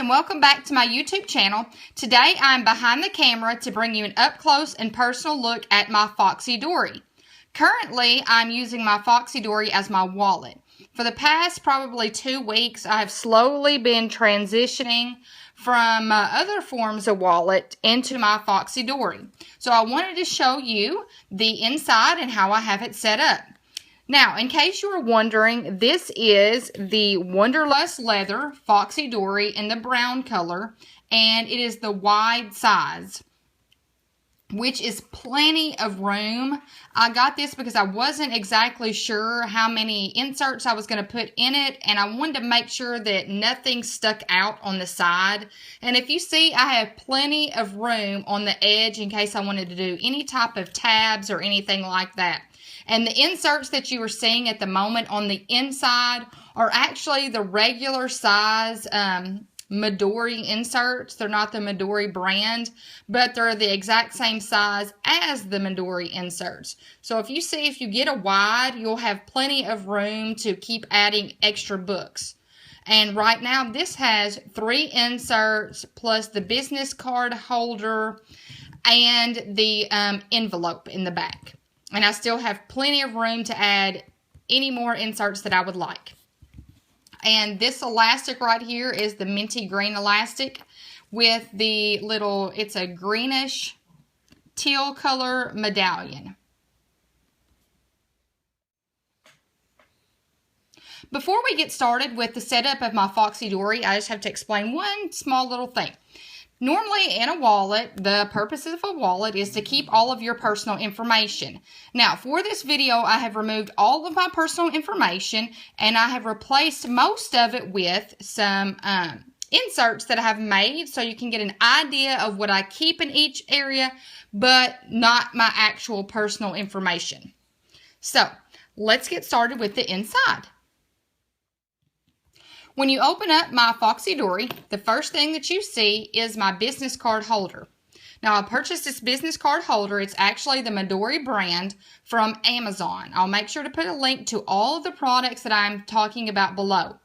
and welcome back to my YouTube channel. Today I'm behind the camera to bring you an up-close and personal look at my Foxydori. Currently, I'm using my Foxydori as my wallet. For the past probably 2 weeks, I have slowly been transitioning from other forms of wallet into my Foxydori. So I wanted to show you the inside and how I have it set up. Now, in case you were wondering, this is the Wanderlust leather Foxydori in the brown color, and it is the wide size, which is plenty of room. I got this because I wasn't exactly sure how many inserts I was going to put in it, and I wanted to make sure that nothing stuck out on the side. And if you see, I have plenty of room on the edge in case I wanted to do any type of tabs or anything like that. And the inserts that you are seeing at the moment on the inside are actually the regular size Midori inserts. They're not the Midori brand, but they're the exact same size as the Midori inserts. So if you get a wide, you'll have plenty of room to keep adding extra books. And right now this has 3 inserts plus the business card holder and the envelope in the back. And I still have plenty of room to add any more inserts that I would like. And this elastic right here is the minty green elastic with the little, it's a greenish teal color medallion. Before we get started with the setup of my Foxydori, I just have to explain one small little thing. Normally in a wallet, the purpose of a wallet is to keep all of your personal information. Now, for this video, I have removed all of my personal information and I have replaced most of it with some inserts that I have made so you can get an idea of what I keep in each area, but not my actual personal information. So, let's get started with the inside. When you open up my Foxydori, the first thing that you see is my business card holder. Now, I purchased this business card holder. It's actually the Midori brand from Amazon. I'll make sure to put a link to all of the products that I'm talking about below.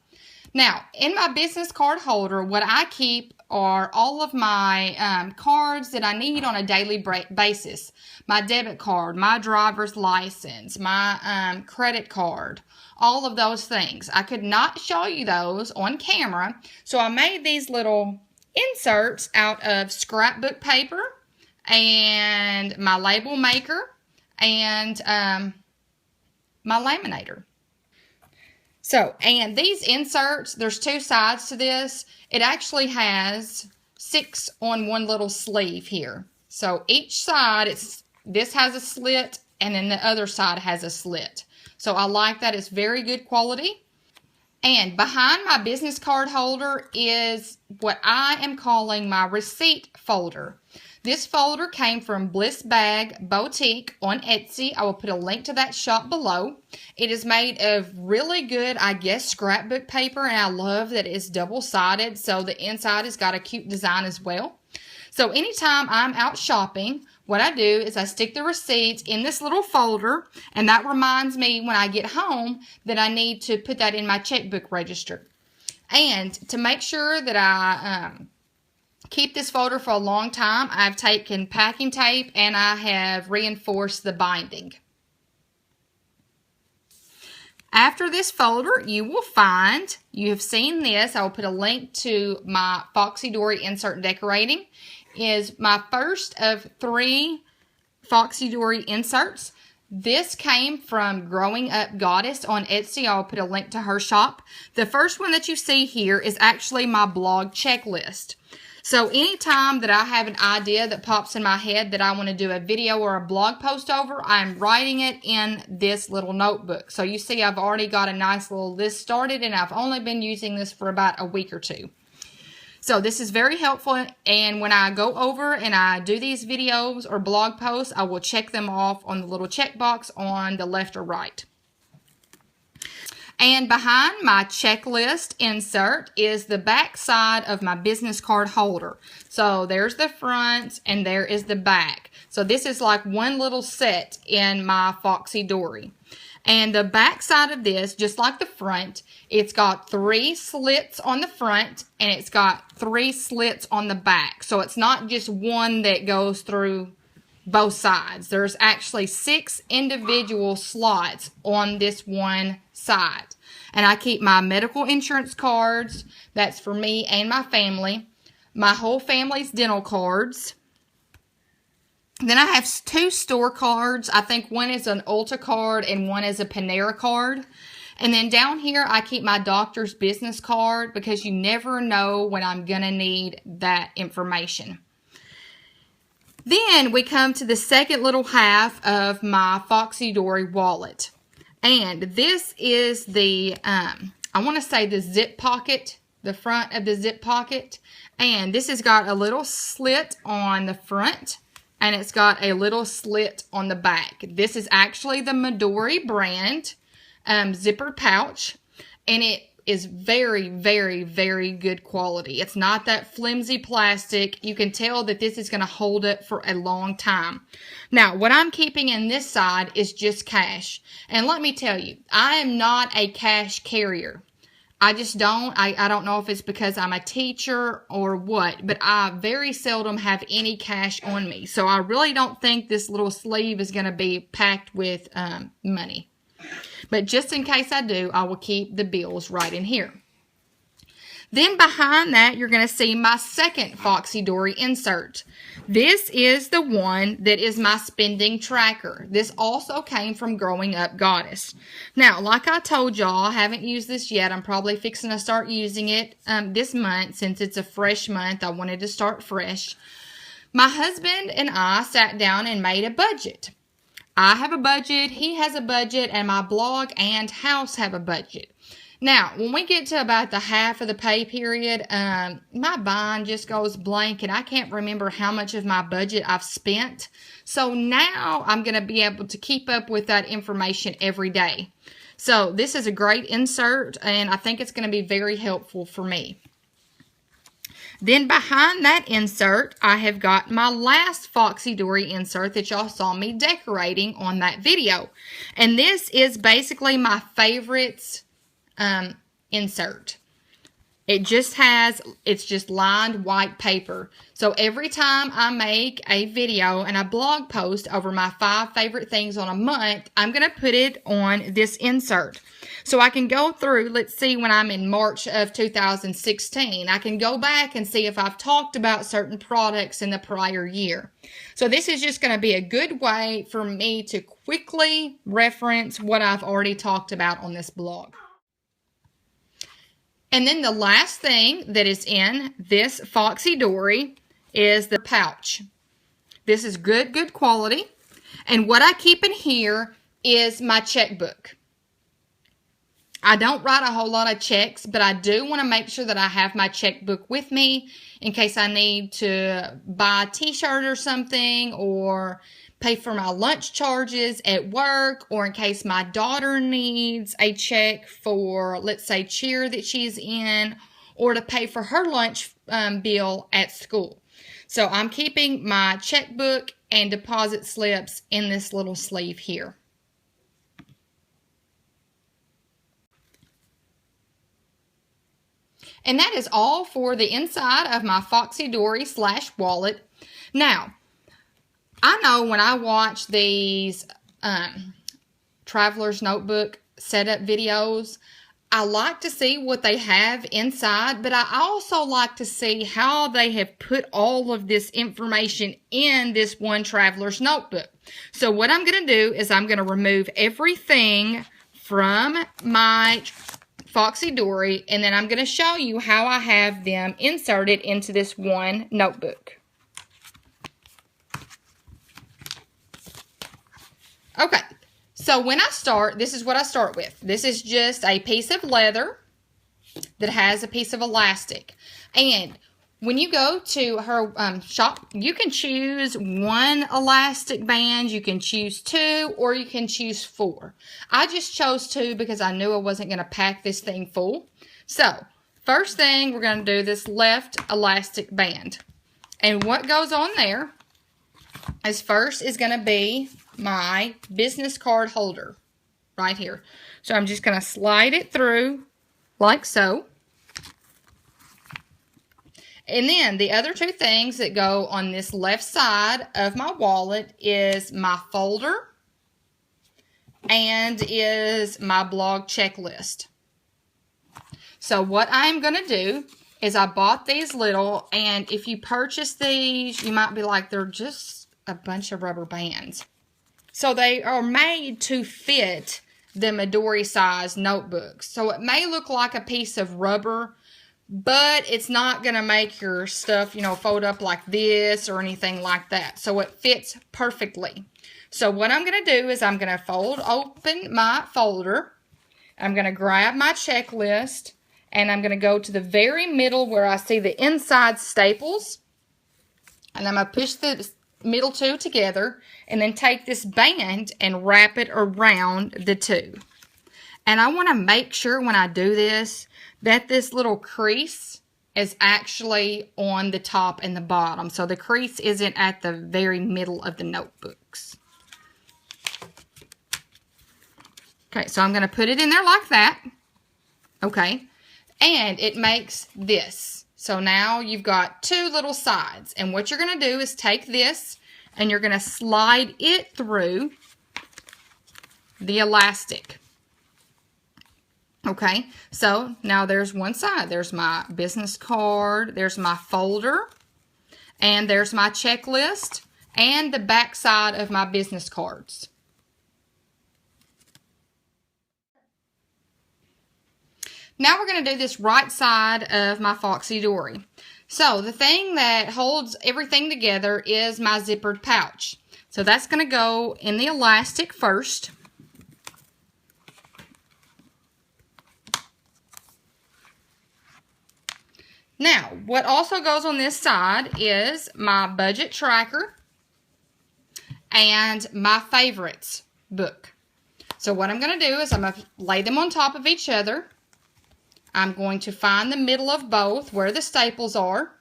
Now, in my business card holder, what I keep are all of my cards that I need on a daily basis. My debit card, my driver's license, my credit card, all of those things. I could not show you those on camera, so I made these little inserts out of scrapbook paper and my label maker and my laminator. So, and these inserts, there's 2 sides to this. It actually has 6 on one little sleeve here. So each side, this has a slit and then the other side has a slit. So I like that. It's very good quality. And behind my business card holder is what I am calling my receipt folder. This folder came from Bliss Bag Boutique on Etsy. I will put a link to that shop below. It is made of really good, I guess, scrapbook paper, and I love that it's double-sided, so the inside has got a cute design as well. So anytime I'm out shopping, what I do is I stick the receipts in this little folder, and that reminds me when I get home that I need to put that in my checkbook register. And to make sure that I keep this folder for a long time, I've taken packing tape and I have reinforced the binding. After this folder, you will find, you have seen this, I will put a link to my Foxydori insert decorating. Is my first of 3 Foxydori inserts. This came from Growing Up Goddess on Etsy. I'll put a link to her shop. The first one that you see here is actually my blog checklist. So anytime that I have an idea that pops in my head that I want to do a video or a blog post over, I'm writing it in this little notebook. So you see I've already got a nice little list started and I've only been using this for about a week or 2. So this is very helpful, and when I go over and I do these videos or blog posts, I will check them off on the little checkbox on the left or right. And behind my checklist insert is the back side of my business card holder. So there's the front and there is the back. So this is like one little set in my Foxydori. And the back side of this, just like the front, it's got 3 slits on the front and it's got 3 slits on the back. So it's not just one that goes through both sides. There's actually 6 individual slots on this one side. And I keep my medical insurance cards. That's for me and my family. My whole family's dental cards. Then I have 2 store cards. I think one is an Ulta card and one is a Panera card. And then down here, I keep my doctor's business card because you never know when I'm going to need that information. Then we come to the second little half of my Foxydori wallet. And this is the, I want to say the zip pocket, the front of the zip pocket. And this has got a little slit on the front. And it's got a little slit on the back. This is actually the Midori brand zipper pouch. And it is very, very, very good quality. It's not that flimsy plastic. You can tell that this is going to hold it for a long time. Now, what I'm keeping in this side is just cash. And let me tell you, I am not a cash carrier. I just don't. I don't know if it's because I'm a teacher or what, but I very seldom have any cash on me. So I really don't think this little sleeve is going to be packed with money. But just in case I do, I will keep the bills right in here. Then behind that, you're going to see my second Foxydori insert. This is the one that is my spending tracker. This also came from Growing Up Goddess. Now, like I told y'all, I haven't used this yet. I'm probably fixing to start using it this month. Since it's a fresh month, I wanted to start fresh. My husband and I sat down and made a budget. I have a budget, he has a budget, and my blog and house have a budget. Now, when we get to about the half of the pay period, my mind just goes blank, and I can't remember how much of my budget I've spent. So now I'm going to be able to keep up with that information every day. So this is a great insert, and I think it's going to be very helpful for me. Then behind that insert, I have got my last Foxydori insert that y'all saw me decorating on that video. And this is basically my favorite insert. It's just lined white paper. So every time I make a video and a blog post over my 5 favorite things on a month, I'm going to put it on this insert. So I can go through, let's see, when I'm in March of 2016, I can go back and see if I've talked about certain products in the prior year. So this is just going to be a good way for me to quickly reference what I've already talked about on this blog. And then the last thing that is in this Foxydori is the pouch. This is good quality. And what I keep in here is my checkbook. I don't write a whole lot of checks, but I do want to make sure that I have my checkbook with me in case I need to buy a t-shirt or something, or pay for my lunch charges at work, or in case my daughter needs a check for, let's say, cheer that she's in, or to pay for her lunch bill at school. So I'm keeping my checkbook and deposit slips in this little sleeve here. And that is all for the inside of my Foxydori / wallet. Now, I know when I watch these Traveler's Notebook setup videos, I like to see what they have inside, but I also like to see how they have put all of this information in this one Traveler's Notebook. So what I'm going to do is I'm going to remove everything from my Foxydori, and then I'm going to show you how I have them inserted into this one notebook. Okay, so when I start, this is what I start with. This is just a piece of leather that has a piece of elastic. And when you go to her shop, you can choose 1 elastic band, you can choose 2, or you can choose 4. I just chose 2 because I knew I wasn't going to pack this thing full. So, first thing, we're going to do this left elastic band. And what goes on there is first is going to be my business card holder. right here. So I'm just going to slide it through like so. And then the other two things that go on this left side of my wallet is my folder and is my blog checklist. So what I'm going to do is I bought these little, and if you purchase these, you might be like, they're just a bunch of rubber bands. So they are made to fit the Midori size notebooks. So it may look like a piece of rubber, but it's not going to make your stuff, you know, fold up like this or anything like that. So it fits perfectly. So what I'm going to do is I'm going to fold open my folder. I'm going to grab my checklist, and I'm going to go to the very middle where I see the inside staples. And I'm going to push the middle two together and then take this band and wrap it around the two. And I want to make sure when I do this that this little crease is actually on the top and the bottom. So the crease isn't at the very middle of the notebooks. Okay, so I'm going to put it in there like that. Okay, and it makes this. So now you've got two little sides. And what you're going to do is take this and you're going to slide it through the elastic. Okay, so now there's one side. There's my business card, there's my folder, and there's my checklist, and the back side of my business cards. Now we're going to do this right side of my Foxydori. So the thing that holds everything together is my zippered pouch. So that's going to go in the elastic first. Now, what also goes on this side is my budget tracker and my favorites book. So what I'm going to do is I'm going to lay them on top of each other. I'm going to find the middle of both where the staples are.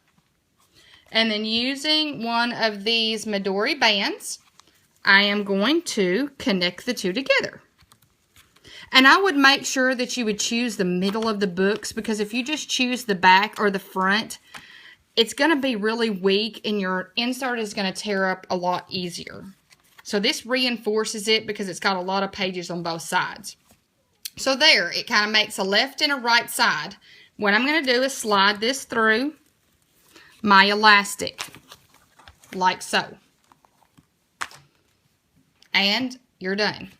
And then using one of these Midori bands, I am going to connect the two together. And I would make sure that you would choose the middle of the books, because if you just choose the back or the front, it's going to be really weak and your insert is going to tear up a lot easier. So this reinforces it because it's got a lot of pages on both sides. So there, it kind of makes a left and a right side. What I'm going to do is slide this through my elastic, like so. And you're done.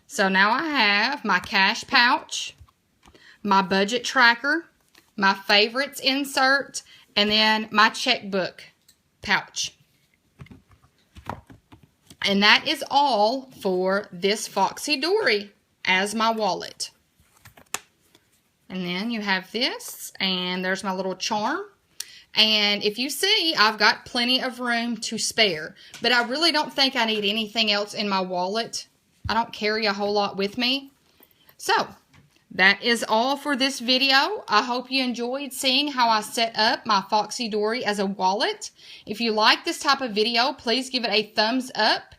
So now I have my cash pouch, my budget tracker, my favorites insert, and then my checkbook pouch. And that is all for this Foxydori as my wallet. And then you have this, and there's my little charm. And if you see, I've got plenty of room to spare. But I really don't think I need anything else in my wallet. I don't carry a whole lot with me. So, that is all for this video. I hope you enjoyed seeing how I set up my Foxydori as a wallet. If you like this type of video, please give it a thumbs up.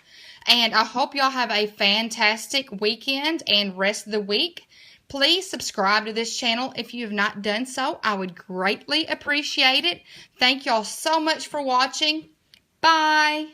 And I hope y'all have a fantastic weekend and rest of the week. Please subscribe to this channel if you have not done so. I would greatly appreciate it. Thank y'all so much for watching. Bye.